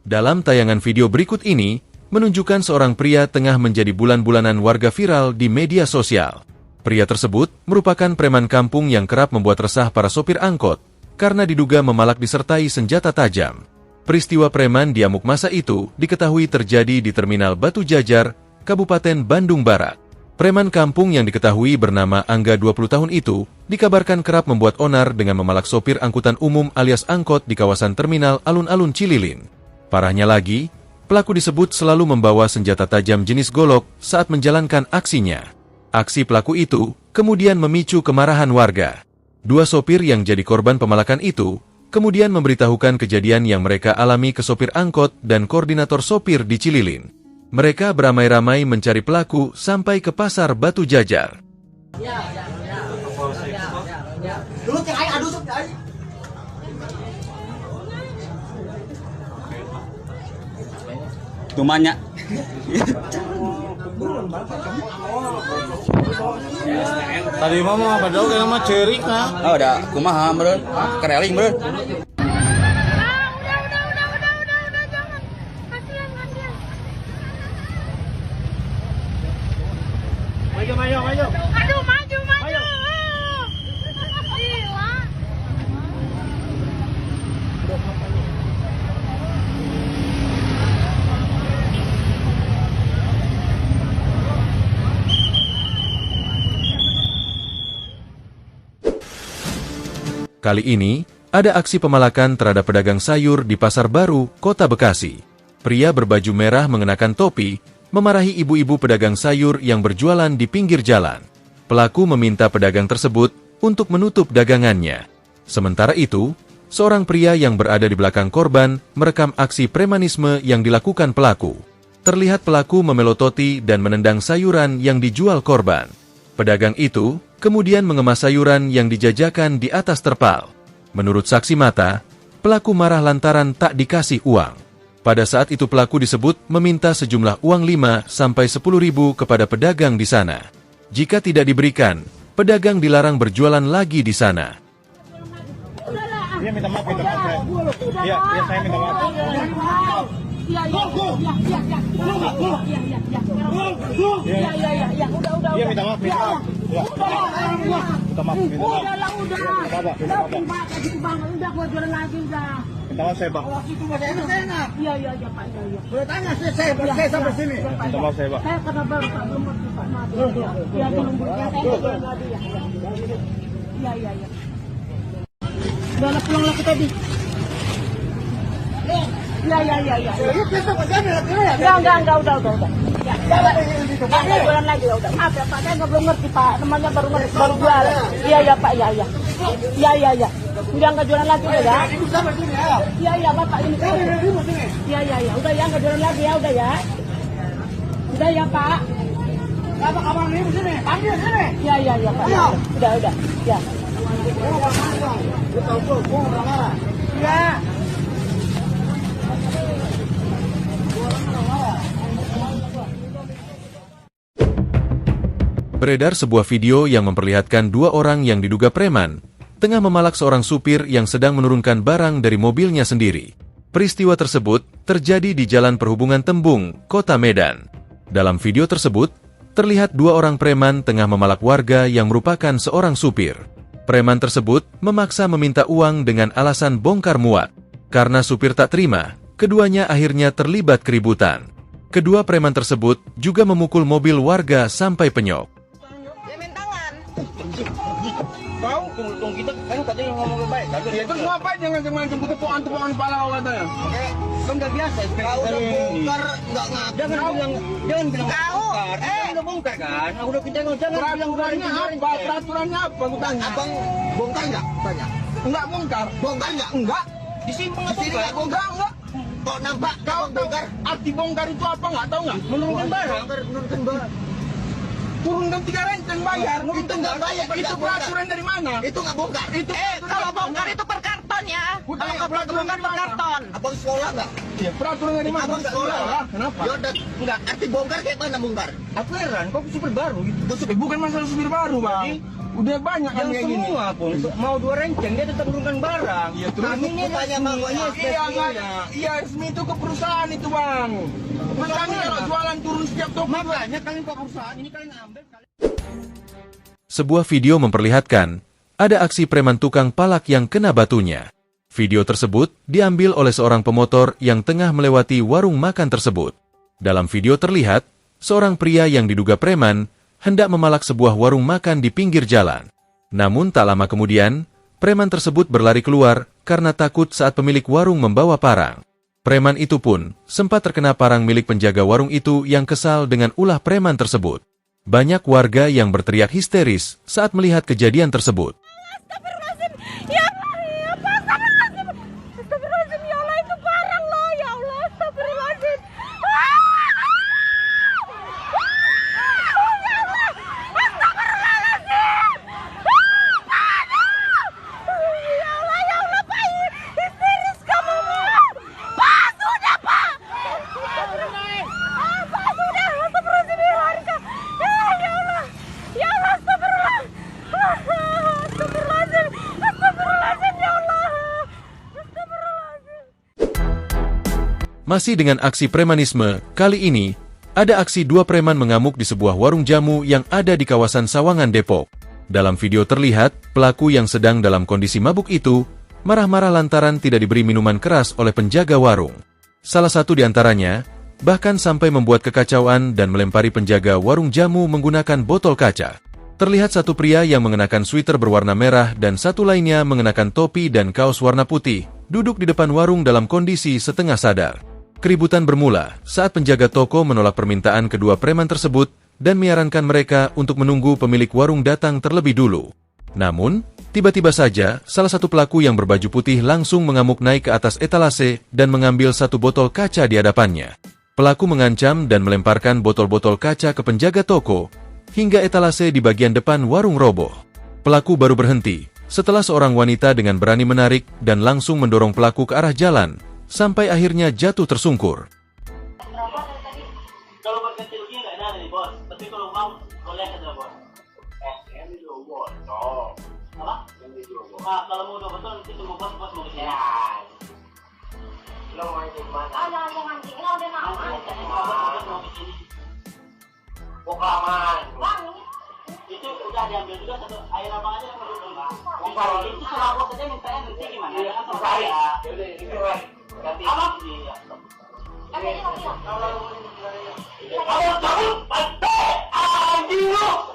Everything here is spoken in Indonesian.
Dalam tayangan video berikut ini, menunjukkan seorang pria tengah menjadi bulan-bulanan warga viral di media sosial. Pria tersebut merupakan preman kampung yang kerap membuat resah para sopir angkot, karena diduga memalak disertai senjata tajam. Peristiwa preman di amuk masa itu diketahui terjadi di Terminal Batu Jajar, Kabupaten Bandung Barat. Preman kampung yang diketahui bernama Angga 20 tahun itu, dikabarkan kerap membuat onar dengan memalak sopir angkutan umum alias angkot di kawasan terminal alun-alun Cililin. Parahnya lagi, pelaku disebut selalu membawa senjata tajam jenis golok saat menjalankan aksinya. Aksi pelaku itu kemudian memicu kemarahan warga. Dua sopir yang jadi korban pemalakan itu kemudian memberitahukan kejadian yang mereka alami ke sopir angkot dan koordinator sopir di Cililin. Mereka beramai-ramai mencari pelaku sampai ke pasar Batu Jajar. Tumanya. Tadi mama apa dong kayak nama cerik nah? Oh, ada kumaha beureun? Kereling beureun. Maju. Aduh, maju. Gila. Kali ini, ada aksi pemalakan terhadap pedagang sayur di Pasar Baru, Kota Bekasi. Pria berbaju merah mengenakan topi, memarahi ibu-ibu pedagang sayur yang berjualan di pinggir jalan. Pelaku meminta pedagang tersebut untuk menutup dagangannya. Sementara itu, seorang pria yang berada di belakang korban merekam aksi premanisme yang dilakukan pelaku. Terlihat pelaku memelototi dan menendang sayuran yang dijual korban. Pedagang itu kemudian mengemas sayuran yang dijajakan di atas terpal. Menurut saksi mata, pelaku marah lantaran tak dikasih uang. Pada saat itu pelaku disebut meminta sejumlah uang 5-10 ribu kepada pedagang di sana. Jika tidak diberikan, pedagang dilarang berjualan lagi di sana. Dia minta maaf. Iya, saya minta maaf. Iya, udah. Dia minta maaf. Ya. Minta maaf. Udah, gua jualan lagi udah. Minta maaf saya, Pak. Iya, Pak. Boleh tanya saya sampai sini. Minta maaf saya, Pak. Saya karena baru Pak, belum ngerti Pak. Maaf. Iya, nunggu. Saya jualan lagi ya. Iya. Udah pulang lagi tadi. Iya. Enggak, udah. Ya, enggak jualan lagi ya udah. Maaf ya Pak, saya belum ngerti Pak. Namanya baru jual. Iya Pak, iya. Iya. Udah enggak jualan lagi ya. Iya Bapak ini. Iya. Udah ya enggak jualan lagi ya, udah ya. Udah ya Pak. Apa kabar nih sini? Panggil sini. Iya Pak. Udah. Ya. Ya. Beredar sebuah video yang memperlihatkan dua orang yang diduga preman tengah memalak seorang supir yang sedang menurunkan barang dari mobilnya sendiri. Peristiwa tersebut terjadi di Jalan Perhubungan Tembung, Kota Medan. Dalam video tersebut, terlihat dua orang preman tengah memalak warga yang merupakan seorang supir. Preman tersebut memaksa meminta uang dengan alasan bongkar muat. Karena supir tak terima, keduanya akhirnya terlibat keributan. Kedua preman tersebut juga memukul mobil warga sampai penyok. Tahu tunggu kita kan katanya ngomong baik. Ya terus ngapain jangan jemput tepuan kepala katanya. Kan udah biasa. Kalau udah bongkar enggak ngapa. Jangan bilang bongkar. Udah bongkar kan. Udah kita jangan bilang apa? Peraturannya apa? Aku tanya. Abang bongkar enggak? Tanya. Enggak bongkar. Bongkar enggak? Disimpan enggak bongkar? Enggak. Kok nampak kau bongkar? Arti bongkar itu apa enggak tahu enggak? Menurunkan barang. Menurunkan barang. Turunkan 3 renteng bayar. Itu enggak bayar. Itu peraturan dari mana? Itu enggak bongkar. Itu Kalau bongkar itu per karton ya. Kalau peraturan per karton. Abang sekolah enggak? Iya, peraturan dari mana? Abang sekolah. Kenapa? Ya udah enggak. Arti bongkar kayak mana bongkar? Aku heran, kok supir baru gitu. Bukan masalah supir baru, Bang. Udah banyak kan kayak gini. Semua pun mau 2 renceng dia tetap turunkan barang. Iya, terus kami ini tanya makanya iya, resmi itu ke perusahaan itu, Bang. Makanya kalau jualan turun setiap toko. Makanya kalian ke perusahaan ini kalian ambil Sebuah video memperlihatkan ada aksi preman tukang palak yang kena batunya. Video tersebut diambil oleh seorang pemotor yang tengah melewati warung makan tersebut. Dalam video terlihat, seorang pria yang diduga preman hendak memalak sebuah warung makan di pinggir jalan. Namun tak lama kemudian, preman tersebut berlari keluar karena takut saat pemilik warung membawa parang. Preman itu pun sempat terkena parang milik penjaga warung itu yang kesal dengan ulah preman tersebut. Banyak warga yang berteriak histeris saat melihat kejadian tersebut. Astagfirullahaladzim, ya Allah, ya apa, astagfirullahaladzim, astagfirullahaladzim, ya Allah, itu parang loh, ya Allah, astagfirullahaladzim. Masih dengan aksi premanisme, kali ini ada aksi 2 preman mengamuk di sebuah warung jamu yang ada di kawasan Sawangan, Depok. Dalam video terlihat, pelaku yang sedang dalam kondisi mabuk itu marah-marah lantaran tidak diberi minuman keras oleh penjaga warung. Salah satu di antaranya bahkan sampai membuat kekacauan dan melempari penjaga warung jamu menggunakan botol kaca. Terlihat satu pria yang mengenakan sweater berwarna merah dan satu lainnya mengenakan topi dan kaos warna putih, duduk di depan warung dalam kondisi setengah sadar. Keributan bermula saat penjaga toko menolak permintaan kedua preman tersebut dan menyarankan mereka untuk menunggu pemilik warung datang terlebih dulu. Namun, tiba-tiba saja salah satu pelaku yang berbaju putih langsung mengamuk naik ke atas etalase dan mengambil satu botol kaca di hadapannya. Pelaku mengancam dan melemparkan botol-botol kaca ke penjaga toko hingga etalase di bagian depan warung roboh. Pelaku baru berhenti setelah seorang wanita dengan berani menarik dan langsung mendorong pelaku ke arah jalan, sampai akhirnya jatuh tersungkur. Kalau berkecil gini nggak ada nih bos, tapi kalau mau boleh ada bos. Yang di dua botol. Apa? Yang di dua botol. Nah, kalau mau 2 botol nanti tunggu bos mau kesini. Ya. Lo mau di mana? Ada yang anjing, lo udah mau. Mau kesini. Bukaman. Bang, Itu udah diambil juga satu air apa aja yang perlu bang. Kalau itu cuma bos aja mintanya nanti gimana? Jangan sama saya. Yaudah, ini Wan. Ganti. Apa? Iya. katanya Kamu anjing lu.